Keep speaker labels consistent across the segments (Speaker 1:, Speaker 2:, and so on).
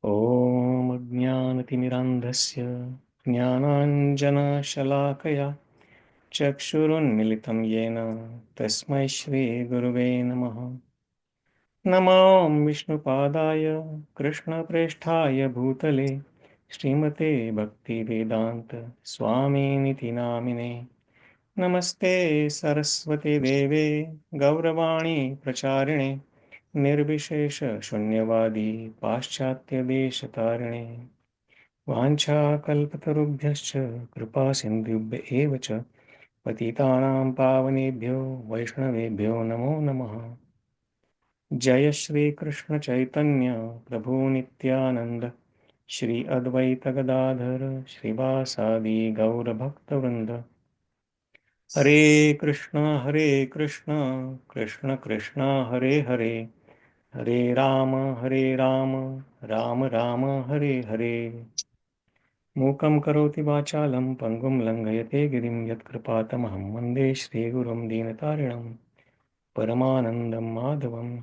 Speaker 1: ॐ अज्ञानतिमिरान्धस्य ज्ञानाञ्जनशलाकया चक्षुरुन्मिलितं येन तस्मै श्रीगुरुवे नमः। नमो विष्णुपादाय कृष्णप्रेष्ठाय भूतले श्रीमते भक्तिवेदान्त स्वामिनिति नामिने। नमस्ते सरस्वती देवे गौरवाणी प्रचारिणे निर्विशेष शून्यवादी पाश्चात्यदेशतारिणे वाञ्छाकल्पतरुभ्यश्च कृपा सिन्धुभ्य एव च पतितानां पावनेभ्यो वैष्णवेभ्यो नमो नमः। जय श्री कृष्ण चैतन्य प्रभु नित्यानंद श्री अद्वैत गदाधर श्रीवासादि गौर भक्तवृंद। हरे कृष्ण कृष्ण कृष्ण हरे हरे, हरे राम राम राम हरे हरे। मूकं करोति वाचालं पंगुं लंघयते गिरिं यत्कृपातमहं वन्दे श्रीगुरुं दीनतारिणं परमानन्दं माधवम्।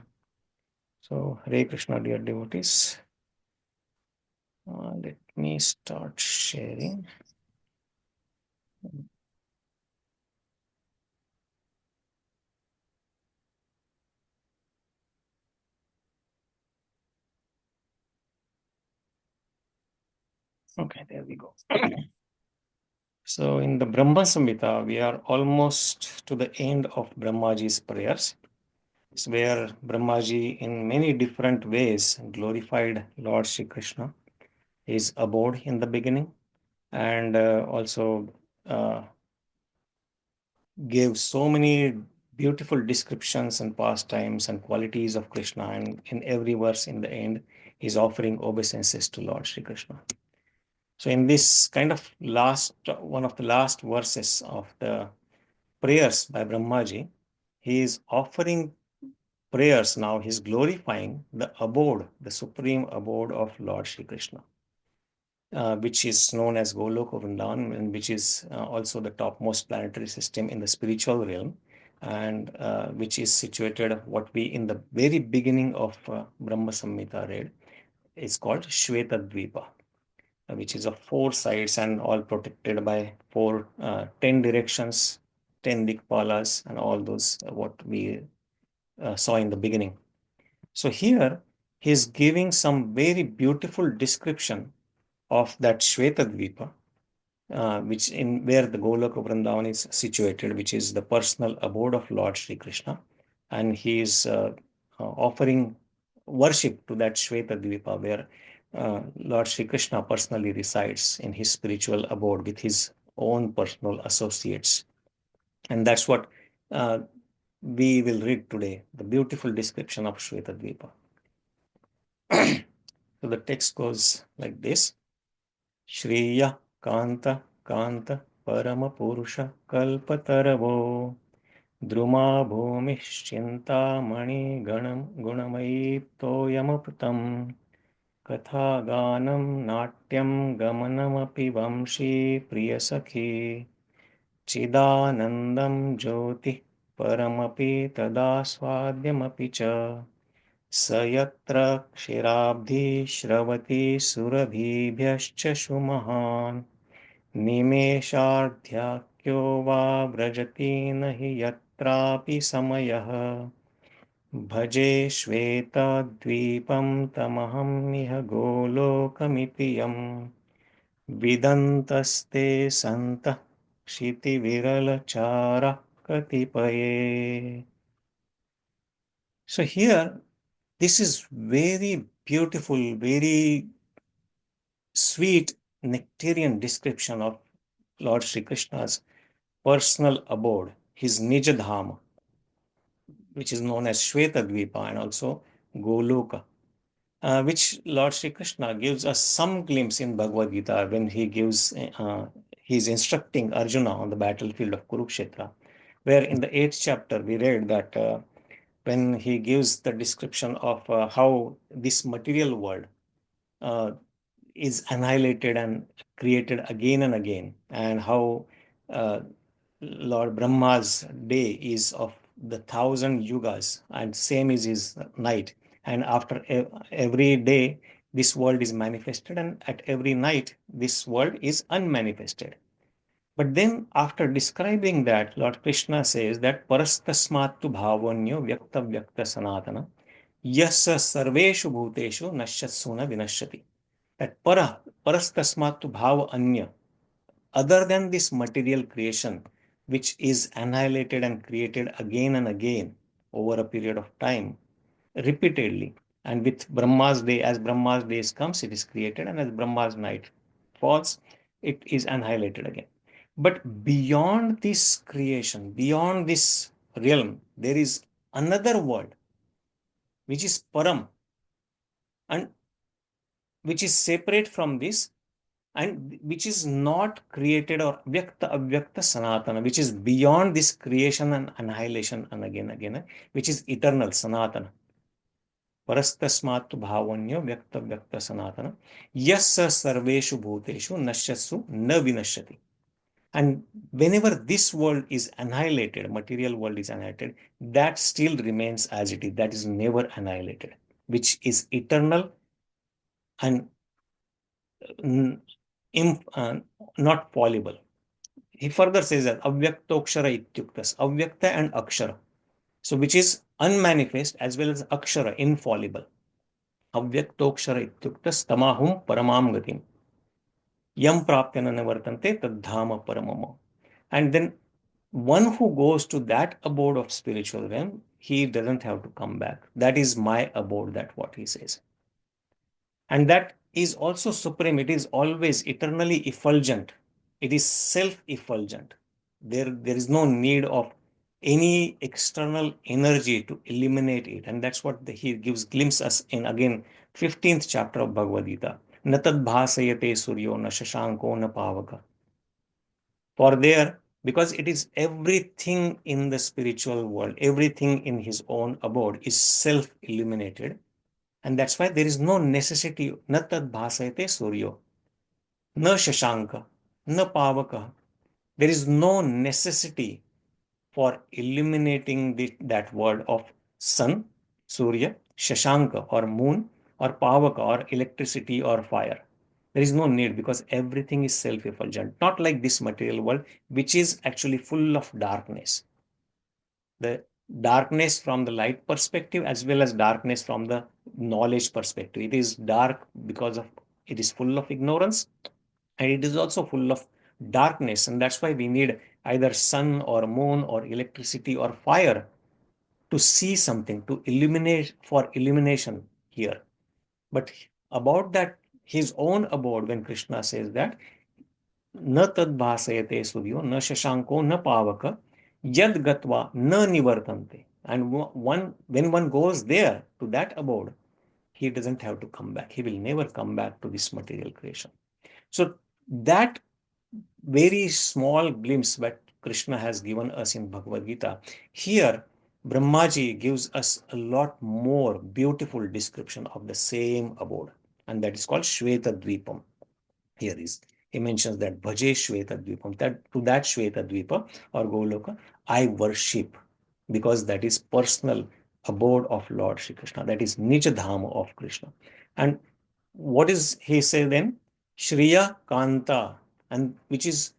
Speaker 1: So, Hare Krishna, dear devotees. Let me start sharing. Okay, there we go. So, in the Brahma Samhita, we are almost to the end of Brahmaji's prayers. It's where Brahmaji, in many different ways, glorified Lord Shri Krishna, his abode in the beginning, and also gave so many beautiful descriptions and pastimes and qualities of Krishna, and in every verse in the end, he's offering obeisances to Lord Shri Krishna. So, in this kind of one of the last verses of the prayers by Brahmaji, he is offering prayers now, he's glorifying the abode, the supreme abode of Lord Shri Krishna. Which is known as Goloka Vrindavan, and which is also the topmost planetary system in the spiritual realm, and which is situated what we in the very beginning of Brahma Samhita read is called ShvetaDvipa, which is of 4 sides and all protected by 10 directions, 10 dikpalas, and all those what we saw in the beginning. So here he is giving some very beautiful description of that ShvetaDvipa, which in where the Goloka Vrindavan is situated, which is the personal abode of Lord Shri Krishna, and he is offering worship to that ShvetaDvipa, where Lord Shri Krishna personally resides in his spiritual abode with his own personal associates, and that's what we will read today, the beautiful description of ShvetaDvipa. So the text goes like this: श्रियः कान्ताः कान्ताः parama-puruṣaḥ kalpa-taravo drumā bhūmiś cintāmaṇi-gaṇa-mayi toyam amṛtam kathā gānaṁ nāṭyaṁ gamanam-api vaṁśī priya-sakhi cid-ānandaṁ jyotiḥ param-api tad-āsvādyam-api ca स यत्र kṣīrābdhiḥ sravati surabhībhyaś su-mahān nimeṣārdhākhyo va vrajati nahi yatrapi samayah bhaje shvetadvipam tamaham iha golokamipiyam vidantaste santah kṣiti-virala-cārāḥ katipaye. So here, this is very beautiful, very sweet nectarian description of Lord Shri Krishna's personal abode, his Nijadhama, which is known as ShvetaDvipa and also Goloka, which Lord Shri Krishna gives us some glimpse in Bhagavad Gita when he's instructing Arjuna on the battlefield of Kurukshetra, where in the 8th chapter we read that when he gives the description of how this material world is annihilated and created again and again, and how uh, Lord Brahma's day is of the 1,000 yugas, and same is his night. And after every day, this world is manifested, and at every night, this world is unmanifested. But then, after describing that, Lord Krishna says that parastasmattu bhavanyo vyakta vyakta sanatana yassa sarveshu bhuteshu nashatsuna vinashyati. That parastasmattu bhava anya, other than this material creation, which is annihilated and created again and again over a period of time, repeatedly. And with Brahma's day, as Brahma's days comes, it is created, and as Brahma's night falls, it is annihilated again. But beyond this creation, beyond this realm, there is another world, which is param, and which is separate from this, and which is not created, or vyakta avyakta sanatana, which is beyond this creation and annihilation and again, which is eternal sanatana. Parastasmattu bhavanyo vyakta vyakta sanatana yassa sarveshu bhuteshu nashyatsu na vinashyati. And whenever this world is annihilated, material world is annihilated, that still remains as it is. That is never annihilated, which is eternal and not fallible. He further says that avyaktokshara ityuktas, avyakta and akshara. So which is unmanifest as well as akshara, infallible. Avyaktokshara ityuktas tamahum paramam gatim. Yam praptyana navartante tadhama paramamo. And then one who goes to that abode of spiritual realm, he doesn't have to come back. That is my abode, that's what he says. And that is also supreme. It is always eternally effulgent. It is self-effulgent. There is no need of any external energy to illuminate it. And that's what he gives glimpse us in, again, 15th chapter of Bhagavad Gita. Natad bhasayate suryo na shashanko na pavaka. For there, because it is everything in the spiritual world, everything in his own abode is self-illuminated. And that's why there is no necessity, na tad bhasayate suryo, na shashanka, na pavaka. There is no necessity for illuminating that word of sun, surya, shashanka or moon, or pavaka or electricity or fire. There is no need, because everything is self-effulgent, not like this material world, which is actually full of darkness. The darkness from the light perspective as well as darkness from the knowledge perspective. It is dark because of it is full of ignorance, and it is also full of darkness, and that's why we need either sun or moon or electricity or fire to see something, to illuminate, for illumination here. But about that, his own abode, when Krishna says that na tad bhasayate suryo na shashanko na pavaka yad gatva na nivartante. And when one goes there to that abode, he doesn't have to come back. He will never come back to this material creation. So that very small glimpse that Krishna has given us in Bhagavad Gita, here Brahmaji gives us a lot more beautiful description of the same abode, and that is called ShvetaDvipam. Here is, he mentions that bhaje ShvetaDvipam, that to that ShvetaDvipa or Goloka I worship, because that is personal abode of Lord Shri Krishna, that is Nijadhama of Krishna. And what is he say then? Śriyaḥ kāntāḥ, and which is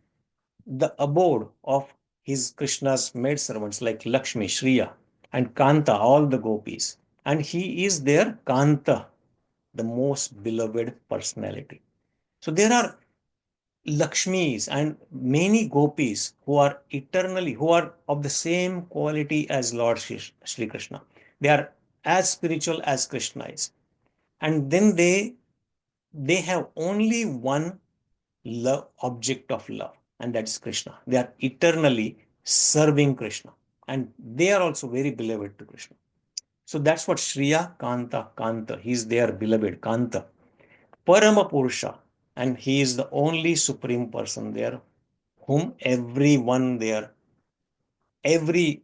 Speaker 1: the abode of his Krishna's maidservants like Lakshmi, Shriya, and Kanta, all the gopis. And he is their Kanta, the most beloved personality. So there are Lakshmis and many gopis who are eternally, who are of the same quality as Lord Shri Krishna. They are as spiritual as Krishna is. And then they have only one love, object of love, and that is Krishna. They are eternally serving Krishna, and they are also very beloved to Krishna. So that's what Śriyaḥ Kāntāḥ Kāntāḥ. He is their beloved Kanta. Parama-puruṣaḥ, and he is the only supreme person there, whom everyone there, everyone,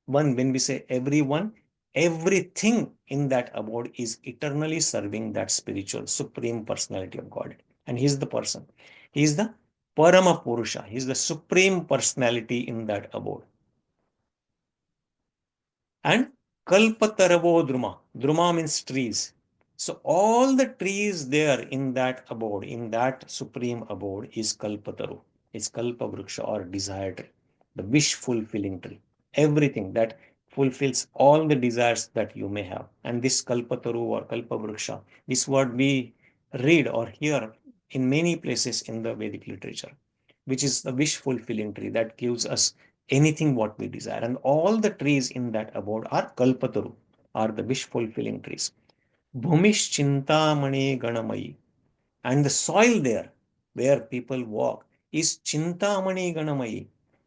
Speaker 1: when we say everyone, everything in that abode is eternally serving that spiritual supreme personality of God. And he is the person. He is the parama-puruṣaḥ. He is the supreme personality in that abode. And kalpa-taravo drumā. Drumā means trees. So all the trees there in that abode, in that supreme abode, is kalpa-taravo. It's kalpa-vruksha or desire tree, the wish fulfilling tree. Everything that fulfills all the desires that you may have. And this kalpa-taravo or kalpa-vruksha, this word we read or hear in many places in the Vedic literature, which is the wish fulfilling tree that gives us anything what we desire. And all the trees in that abode are kalpa-taravo, are the wish fulfilling trees. Bhūmiś cintāmaṇi-gaṇa-mayi. And the soil there where people walk is cintāmaṇi-gaṇa-mayi.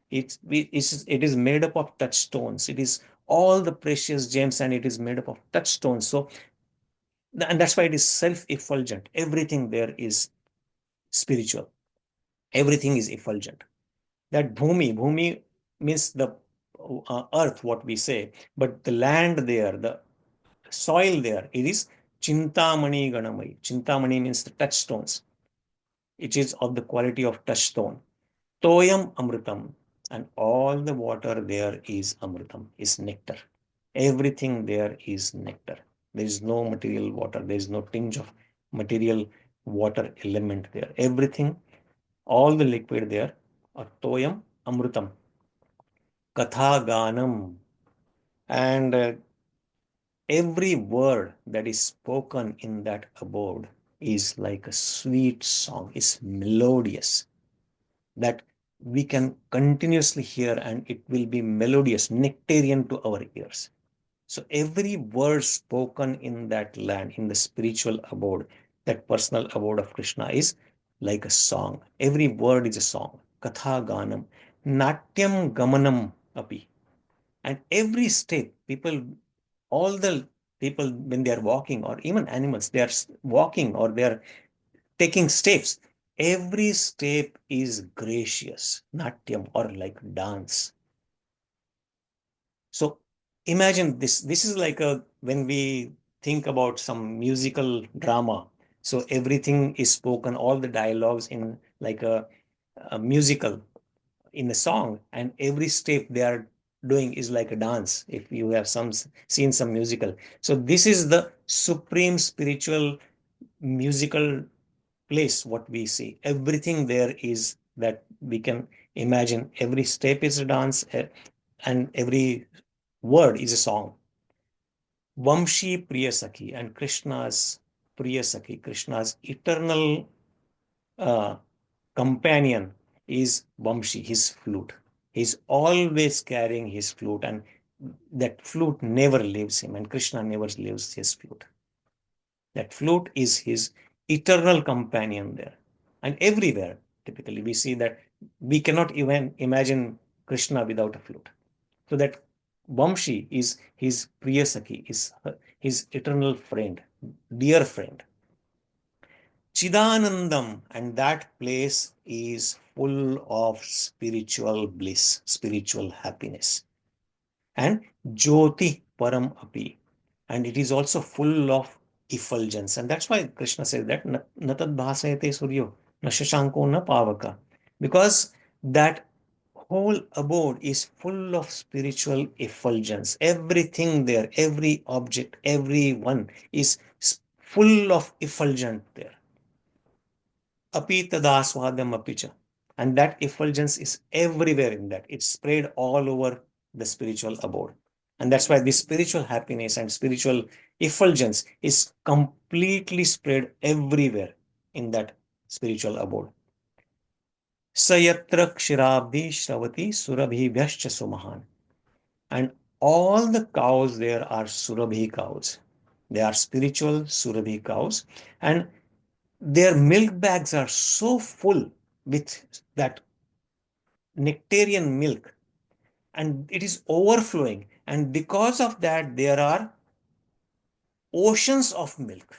Speaker 1: It is made up of touchstones. It is all the precious gems and it is made up of touchstones. So, and that's why it is self-effulgent. Everything there is spiritual. Everything is effulgent. That bhumi means the earth, what we say, but the land there, the soil there, it is cintāmaṇi-gaṇa-mayi. Cintāmaṇi means the touchstones. It is of the quality of touchstone. Toyam amṛtam. And all the water there is amṛtam, is nectar. Everything there is nectar. There is no material water. There is no tinge of material water element there. Everything, all the liquid there are toyam amṛtam. Kathā gānaṁ. And every word that is spoken in that abode is like a sweet song, is melodious, that we can continuously hear and it will be melodious, nectarian to our ears. So every word spoken in that land, in the spiritual abode, that personal abode of Krishna is like a song. Every word is a song. Kathā gānaṁ, nāṭyaṁ gamanam api. And every step, all the people, when they are walking, or even animals, they are walking or they are taking steps. Every step is gracious, nāṭyaṁ, or like dance. So imagine this. This is like when we think about some musical drama. So everything is spoken, all the dialogues in like a musical, in a song, and every step they are doing is like a dance, if you have seen some musical. So this is the supreme spiritual musical place what we see. Everything there is that we can imagine. Every step is a dance, and every word is a song. Vaṁśī priya-sakhi, and Krishna's priya-sakhi, Krishna's eternal companion is vaṁśī, his flute. He's always carrying his flute, and that flute never leaves him, and Krishna never leaves his flute. That flute is his eternal companion there. And everywhere, typically, we see that we cannot even imagine Krishna without a flute. So that vaṁśī is his priya-sakhi, is his eternal friend, dear friend. Cid-ānandaṁ, and that place is full of spiritual bliss, spiritual happiness. And jyotiḥ param api, and it is also full of effulgence. And that's why Krishna says that natad bhasayate suryo na shashanko na pavaka, because that whole abode is full of spiritual effulgence. Everything there, every object, every one is full of effulgence there. Api tad āsvādyam apicha. And that effulgence is everywhere in that. It's spread all over the spiritual abode. And that's why this spiritual happiness and spiritual effulgence is completely spread everywhere in that spiritual abode. Sa yatra kṣīrābdhiḥ sravati surabhībhyaś su-mahān. And all the cows there are surabhi cows. They are spiritual surabhi cows. And their milk bags are so full with that nectarian milk, and it is overflowing. And because of that, there are oceans of milk.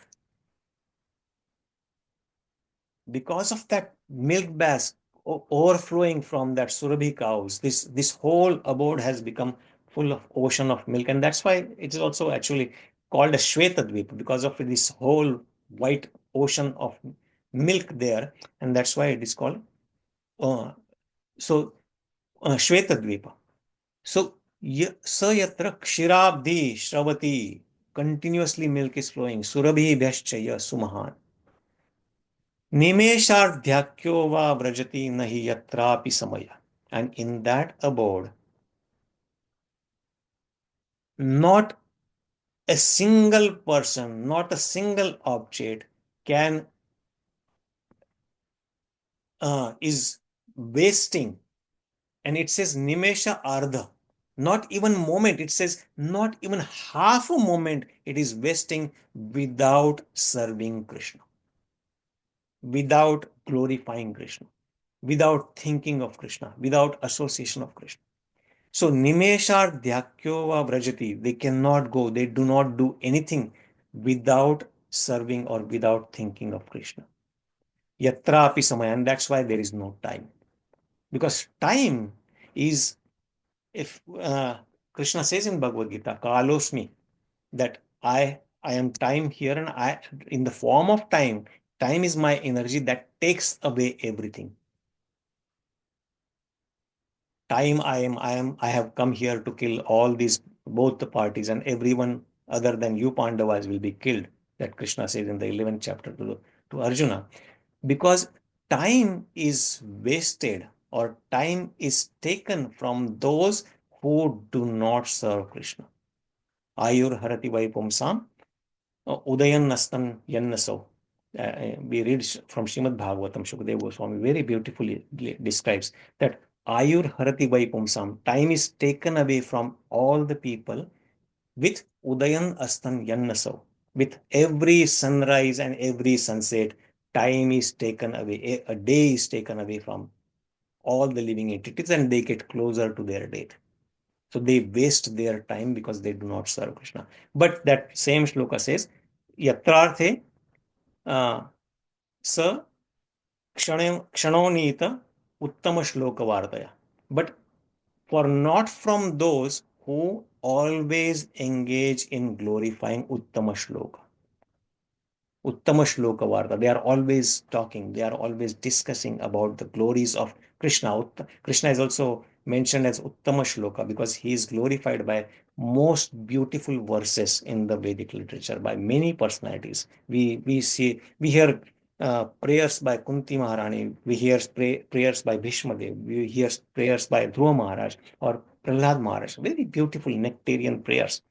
Speaker 1: Because of that milk bags overflowing from that surabhi cows, this whole abode has become full of ocean of milk. And that's why it is also actually called a ShvetaDvipa, because of this whole white ocean of milk there. And that's why it is called ShvetaDvipa. So sa yatra kṣīrābdhiḥ sravati, continuously milk is flowing. Surabhībhyaś su-mahān. Nimeṣārdhākhyo va vrajati nahi yatra samaya. And in that abode, not a single person, not a single object is wasting. And it says nimesha ardha, not even moment. It says not even half a moment it is wasting without serving Krishna, without glorifying Krishna, without thinking of Krishna, without association of Krishna. So nimeṣārdhākhyo va vrajati, they cannot go, they do not do anything without serving or without thinking of Krishna. Yatra api samaya, and that's why there is no time. Because time is, if Krishna says in Bhagavad Gita, kalosmi, that I am time here, and I, in the form of time, time is my energy that takes away everything. Time I have come here to kill all these, both the parties, and everyone other than you Pandavas will be killed. That Krishna says in the 11th chapter to Arjuna. Because time is wasted, or time is taken from those who do not serve Krishna. Ayur harati vai pumsam udayan nastan yannaso. We read from Srimad Bhagavatam, Shukadeva Goswami very beautifully describes that Ayur harati vai pumsam, time is taken away from all the people with udayan astan yannaso. With every sunrise and every sunset, time is taken away, a day is taken away from all the living entities, and they get closer to their death. So they waste their time because they do not serve Krishna. But that same shloka says, yatrarthe sa kshanonita uttama shloka vardaya. But for not from those who always engage in glorifying uttama shloka. Uttama shloka varta. They are always talking, they are always discussing about the glories of Krishna. Krishna is also mentioned as Uttama shloka because he is glorified by most beautiful verses in the Vedic literature by many personalities. We hear prayers by Kunti Maharani, we hear prayers by Bhishma Dev, we hear prayers by Dhruva Maharaj or Prahlad Maharaj, very beautiful nectarian prayers.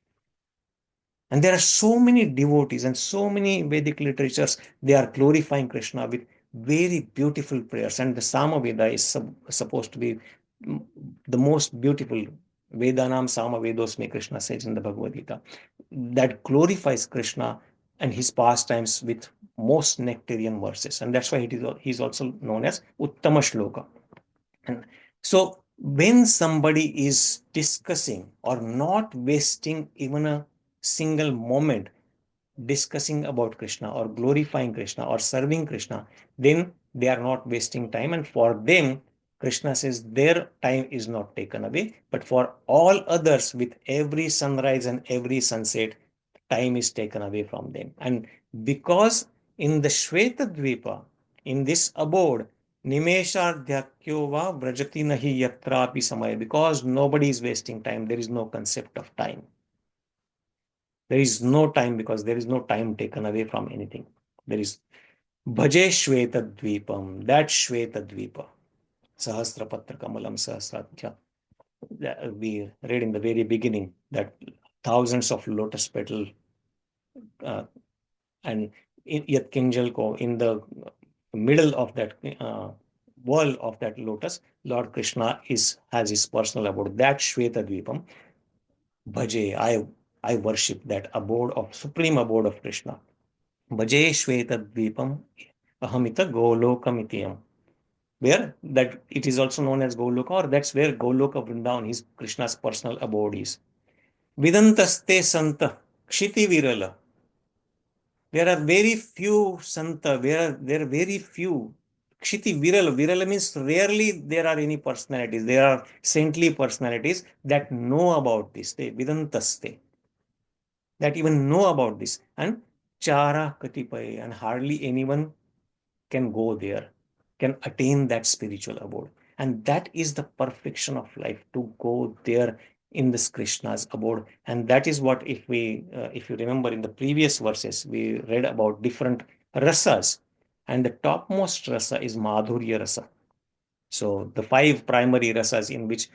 Speaker 1: And there are so many devotees and so many Vedic literatures, they are glorifying Krishna with very beautiful prayers. And the Samaveda is supposed to be the most beautiful. Vedanam Samavedosme, Krishna says in the Bhagavad Gita, that glorifies Krishna and his pastimes with most nectarian verses. And that's why he's also known as Uttama Shloka. And so when somebody is discussing or not wasting even a single moment discussing about Krishna or glorifying Krishna or serving Krishna, then they are not wasting time. And for them, Krishna says their time is not taken away. But for all others, with every sunrise and every sunset, time is taken away from them. And because in the ShvetaDvipa, in this abode, nimeṣārdhākhyo va vrajati nahi yatra samaya, because nobody is wasting time, there is no concept of time. There is no time because there is no time taken away from anything. There is bhaje ShvetaDvipam, that ShvetaDvipa, sahasrapatra kamalam sahasradhya. We read in the very beginning that thousands of lotus petal and yat kinjalko, in the middle of that wall of that lotus, Lord Krishna has his personal abode. That ShvetaDvipam, bhaje, I worship that abode of supreme abode of Krishna. Bhaje ShvetaDvipam ahamita golokamitiyam. Where that it is also known as Goloka, or that's where Goloka Vrindavan, his Krishna's personal abode is. Vidantaste santa kṣiti-virala. There are very few santa, there are very few. Kṣiti-virala, virala means rarely there are any personalities. There are saintly personalities that know about this. They vidantaste, that even know about this. And chara katipaye, and hardly anyone can go there, can attain that spiritual abode. And that is the perfection of life, to go there in this Krishna's abode. And that is what, if you remember in the previous verses, we read about different rasas. And the topmost rasa is Madhurya rasa. So the 5 primary rasas in which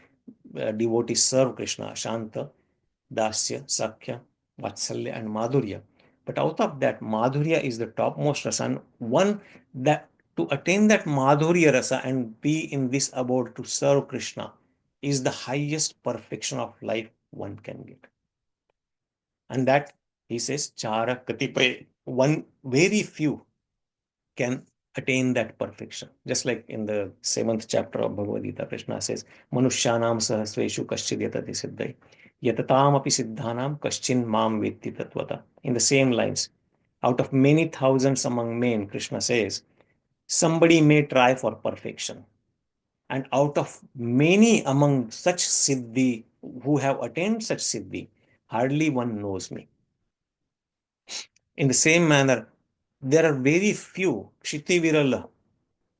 Speaker 1: devotees serve Krishna: Shanta, Dasya, Sakhya, Vatsalya, and Madhurya. But out of that, Madhurya is the topmost rasa. And one that to attain that Madhurya rasa and be in this abode to serve Krishna is the highest perfection of life one can get. And that, he says, Chara Katipaye, one very few can attain that perfection. Just like in the 7th chapter of Bhagavad Gita, Krishna says, Manushyanam sahasreshu kaścid yatati siddhai, yatatam api siddhanam kaścin mam vetti tatvata. In the same lines, out of many thousands among men, Krishna says, somebody may try for perfection. And out of many among such siddhi, who have attained such siddhi, hardly one knows me. In the same manner, there are very few, kṣiti-virala,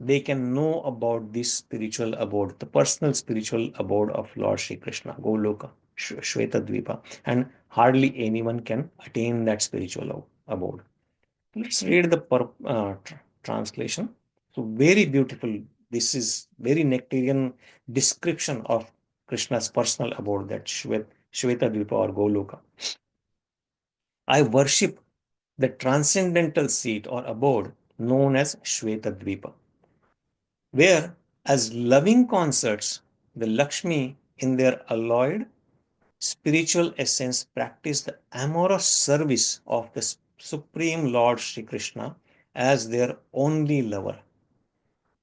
Speaker 1: they can know about this spiritual abode, the personal spiritual abode of Lord Sri Krishna, Goloka, ShvetaDvipa, and hardly anyone can attain that spiritual abode. Let's read the translation. So very beautiful. This is very nectarian description of Krishna's personal abode, that ShvetaDvipa or Goloka. I worship the transcendental seat or abode known as ShvetaDvipa, where, as loving concerts, the Lakshmi in their alloyed spiritual essence practice the amorous service of the Supreme Lord Sri Krishna as their only lover,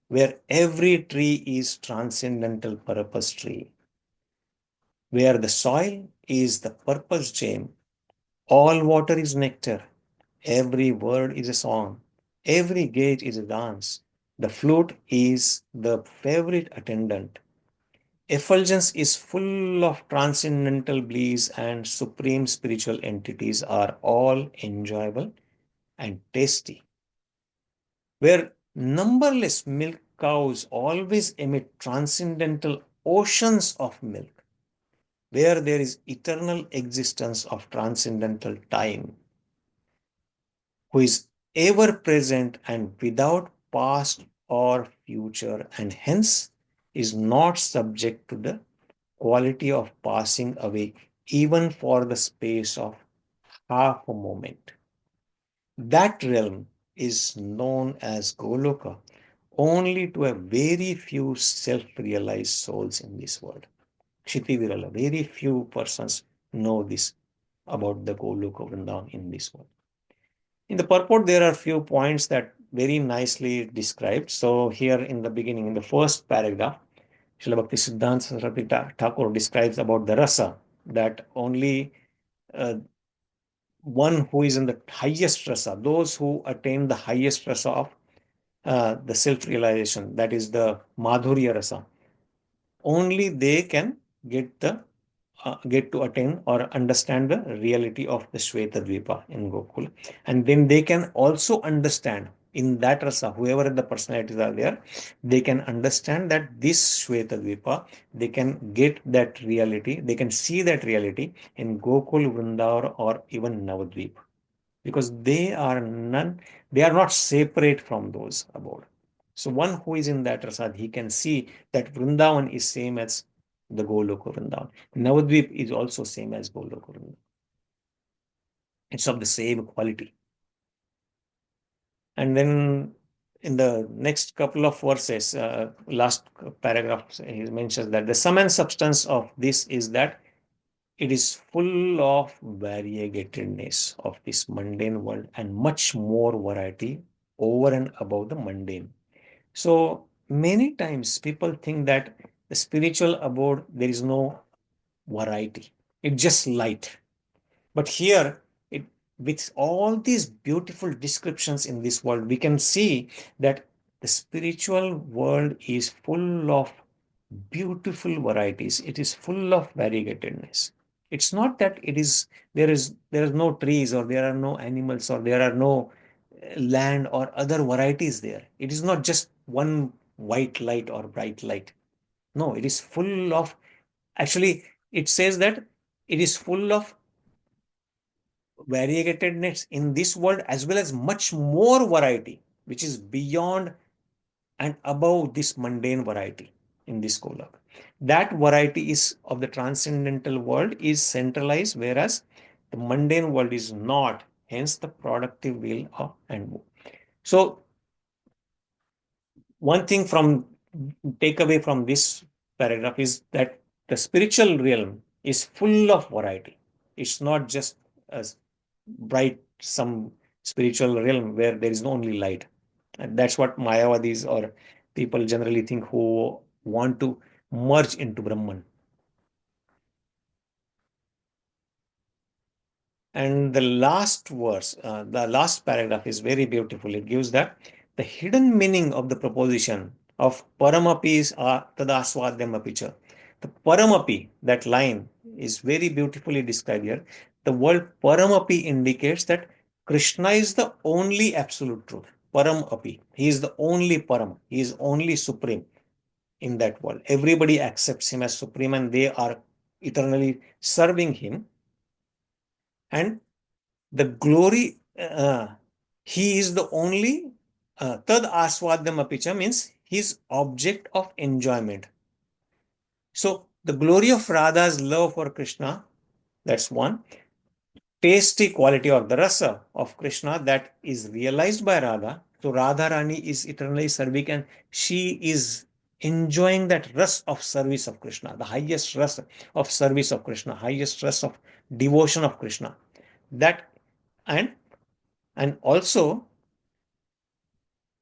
Speaker 1: where every tree is transcendental purpose tree, where the soil is the purpose gem, all water is nectar, every word is a song, every gate is a dance, the flute is the favorite attendant, effulgence is full of transcendental bliss, and supreme spiritual entities are all enjoyable and tasty, where numberless milk cows always emit transcendental oceans of milk, where there is eternal existence of transcendental time, who is ever present and without past or future, and hence is not subject to the quality of passing away even for the space of half a moment. That realm is known as Goloka only to a very few self-realized souls in this world. Kṣiti-virala, very few persons know this about the Goloka Vrindavan in this world. In the purport, there are few points that very nicely described. So here in the beginning, in the first paragraph, Srila Bhakti Siddhanta Saraswati Thakur describes about the rasa, that only one who is in the highest rasa, those who attain the highest rasa of the self-realization, that is the Madhurya rasa, only they can get to attain or understand the reality of the ShvetaDvipa in Gokula. And then they can also understand in that rasa, whoever the personalities are there, they can understand that this ShvetaDvipa, they can get that reality, they can see that reality in Gokul, Vrindavan, or even Navadvip, because they are not separate from those abode. So one who is in that rasa, he can see that Vrindavan is same as the Goloka Vrindavan. Navadvip is also same as Goloka Vrindavan. It's of the same quality. And then in the next couple of verses, last paragraph, he mentions that the sum and substance of this is that it is full of variegatedness of this mundane world and much more variety over and above the mundane. So many times people think that the spiritual abode, there is no variety. It's just light. But here, with all these beautiful descriptions in this world, we can see that the spiritual world is full of beautiful varieties. It is full of variegatedness. It's not that there is no trees, or there are no animals, or there are no land or other varieties there. It is not just one white light or bright light. No, it is full of, actually, it says that it is full of variegatedness in this world as well as much more variety, which is beyond and above this mundane variety in this golak. That variety is of the transcendental world is centralized, whereas the mundane world is not. Hence, the productive will and move. So, one thing from take away from this paragraph is that the spiritual realm is full of variety. It's not just a bright some spiritual realm where there is only light. And that's what Mayavadis or people generally think who want to merge into Brahman. And the last verse, the last paragraph is very beautiful. It gives that the hidden meaning of the proposition of paramapi is āsvādyam apicha. The paramapi, that line, is very beautifully described here. The word paramapi indicates that Krishna is the only absolute truth. Paramapi. He is the only param. He is only supreme in that world. Everybody accepts him as supreme and they are eternally serving him. And the glory, he is the only tad āsvādyam apicha means his object of enjoyment. So the glory of Radha's love for Krishna, that's one. Tasty quality or the rasa of Krishna that is realized by Radha. So Radha Rani is eternally serving and she is enjoying that rasa of service of Krishna, the highest rasa of service of Krishna, highest rasa of devotion of Krishna. That and also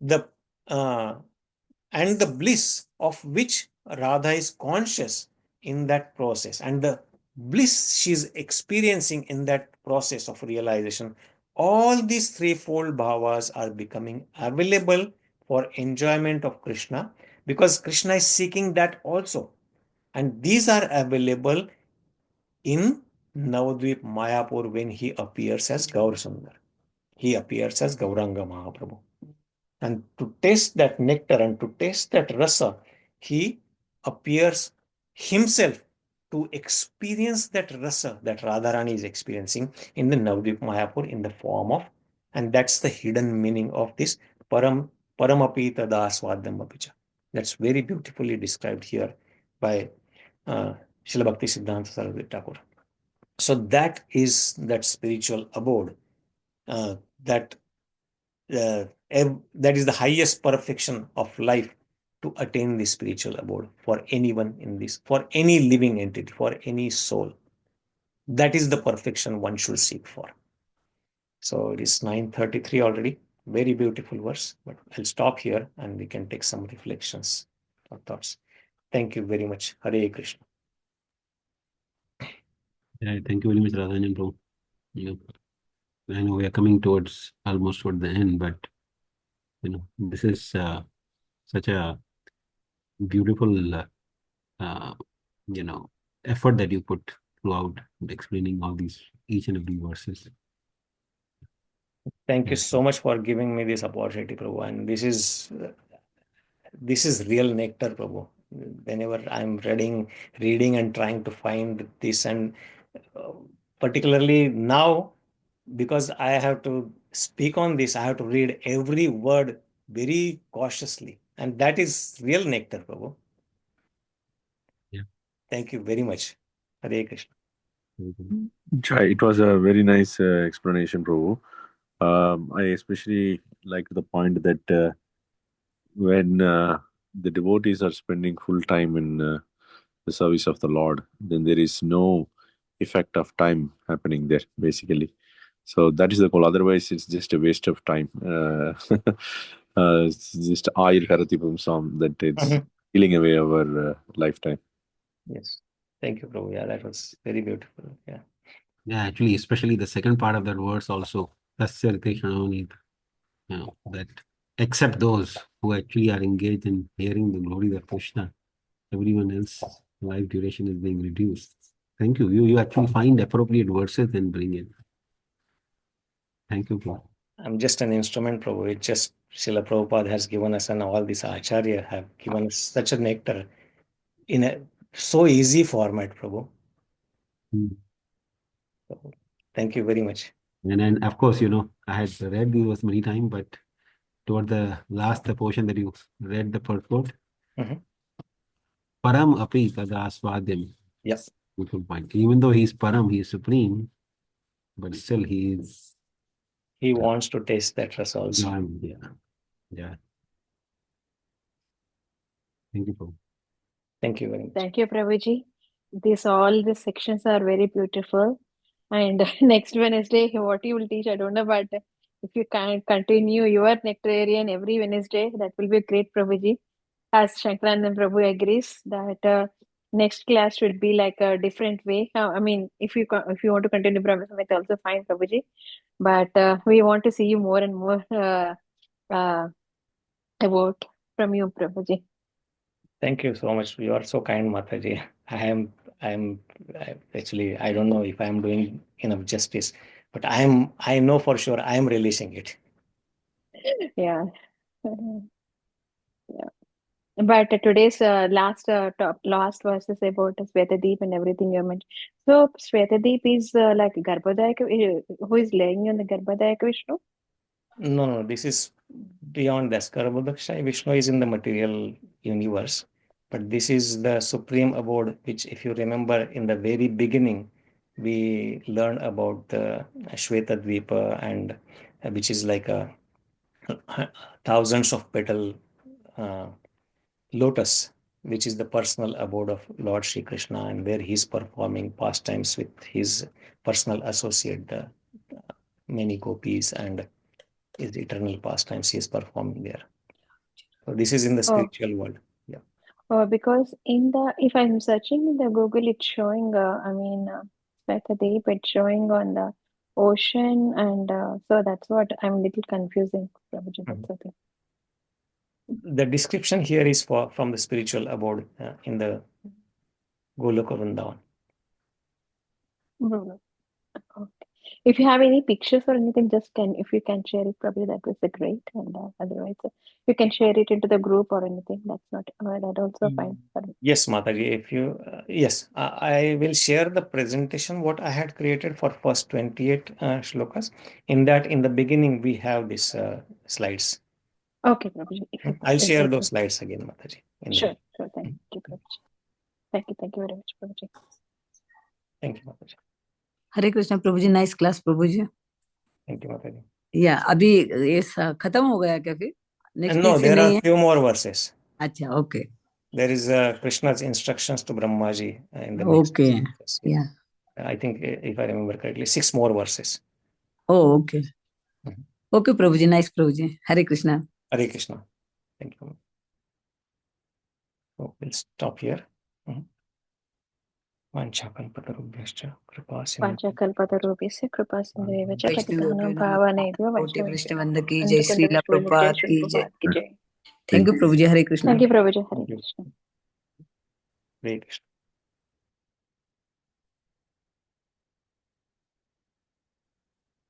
Speaker 1: the and the bliss of which Radha is conscious in that process, and the bliss she is experiencing in that process of realization. All these threefold bhavas are becoming available for enjoyment of Krishna because Krishna is seeking that also. And these are available in Navadvip Mayapur when he appears as Gaur Sundar. He appears as Gauranga Mahaprabhu. And to taste that nectar and to taste that rasa, he appears himself to experience that rasa that Radharani is experiencing in the Navadvip Mayapur in the form of, and that's the hidden meaning of this paramapi tada āsvādyam apicha. That's very beautifully described here by Srila Bhakti Siddhanta Saraswati Thakur. So that is that spiritual abode that is the highest perfection of life to attain the spiritual abode for anyone in this, for any living entity, for any soul. That is the perfection one should seek for. So it is 9:33 already. Very beautiful verse, but I'll stop here and we can take some reflections or thoughts. Thank you very much. Hare Krishna.
Speaker 2: Thank you very much, Radhanjan bro. I know we are coming almost toward the end, but this is such a beautiful effort that you put throughout explaining all these each and every verses.
Speaker 1: Thank you so much for giving me this opportunity, Prabhu. And this is real nectar, Prabhu. Whenever I'm reading and trying to find this, and particularly now, because I have to speak on this, I have to read every word very cautiously. And that is real nectar, Prabhu.
Speaker 2: Yeah.
Speaker 1: Thank you very much. Hare Krishna.
Speaker 3: It was a very nice explanation, Prabhu. I especially liked the point that when the devotees are spending full time in the service of the Lord, then there is no effect of time happening there, basically. So that is the goal. Otherwise, it's just a waste of time. It's just ayur harati pumsam, that it's killing away our lifetime.
Speaker 1: Yes. Thank you, Prabhu. Yeah, that was very beautiful. Yeah.
Speaker 2: Yeah, actually, especially the second part of that verse also, that except those who actually are engaged in hearing the glory of Krishna, everyone else life duration is being reduced. Thank you. You actually find appropriate verses and bring it. Thank you, Prabhu.
Speaker 1: I'm just an instrument, Prabhu. It's just Srila Prabhupada has given us, and all these Acharya have given us such a nectar in a so easy format, Prabhu.
Speaker 2: Mm.
Speaker 1: So, thank you very much.
Speaker 2: And then, of course, I had read these many times, but toward the last portion that you read the purport,
Speaker 1: Mhm.
Speaker 2: param api tad āsvādyam.
Speaker 1: Yes.
Speaker 2: Beautiful point. Even though he's param, he's supreme, but still he is.
Speaker 1: He wants to taste that rasa also.
Speaker 2: Yeah. Yeah. Thank you, Prabhu.
Speaker 1: Thank you very much.
Speaker 4: Thank you, Prabhuji. All the sections are very beautiful. And next Wednesday, what you will teach, I don't know, but if you can continue your nectarian every Wednesday, that will be great, Prabhuji. As Shankaranand Prabhu agrees that next class should be like a different way. I mean, if you want to continue Brahma, it's also fine, Prabhuji. But we want to see you more and more about from you, Prabhuji.
Speaker 1: Thank you so much. You are so kind, Mataji. Actually, I don't know if I am doing enough justice, but I know for sure I am relishing it.
Speaker 4: Yeah. Yeah. But today's last verse is about ShvetaDvipa and everything you mentioned. So ShvetaDvipa is like Garbhodaya, who is laying on the Garbhodaya Vishnu?
Speaker 1: No, this is beyond this. Garbhodaya Vishnu is in the material universe, but this is the supreme abode, which, if you remember, in the very beginning, we learned about the ShvetaDvipa, and which is like a thousands of petal lotus, which is the personal abode of Lord Sri Krishna, and where he's performing pastimes with his personal associate, the many gopis, and his eternal pastimes he is performing there. So this is in the spiritual world. Yeah.
Speaker 4: Because if I'm searching in the Google, it's showing, ShvetaDvipa, it's showing on the ocean, and so that's what I'm a little confusing, Prabhuji. That's okay.
Speaker 1: The description here is from the spiritual abode in the Goloka Vrindavan.
Speaker 4: Okay. If you have any pictures or anything, if you can share it, probably that was great. And otherwise, you can share it into the group or anything. That's not that also fine.
Speaker 1: Yes, Mataji. If you yes, I will share the presentation what I had created for first 28 shlokas. In the beginning we have these slides.
Speaker 4: Okay, Prabhuji.
Speaker 1: I'll share those slides again, Mataji.
Speaker 4: Sure. Thank you, Prabhuji. Thank you very much, Prabhuji.
Speaker 1: Thank you, Mataji.
Speaker 5: Hare Krishna, Prabhuji. Nice class, Prabhuji.
Speaker 1: Thank you, Mataji.
Speaker 5: Yeah, अभी ये खत्म हो गया क्या फिर?
Speaker 1: No, there are few more verses.
Speaker 5: अच्छा, okay.
Speaker 1: There is Krishna's instructions to Brahmaji in the
Speaker 5: okay. Yeah.
Speaker 1: I think, if I remember correctly, 6 more verses.
Speaker 5: Oh, okay. Okay, Prabhuji. Nice, Prabhuji. Hare Krishna.
Speaker 1: Hare Krishna. Thank you. So we'll stop here. Vanchakalpatarubhyascha
Speaker 4: Vanchakalpatarubhyascha kripasindhuvya च पतितानां पावनेभ्यो
Speaker 5: वैष्णवेभ्यो की जय, श्रीला प्रभुपाद की जय।
Speaker 4: की जय।
Speaker 5: Thank you, Prabhuji. Hare Krishna.
Speaker 4: Thank you, Prabhuji. Hare Krishna.
Speaker 1: Hare Krishna.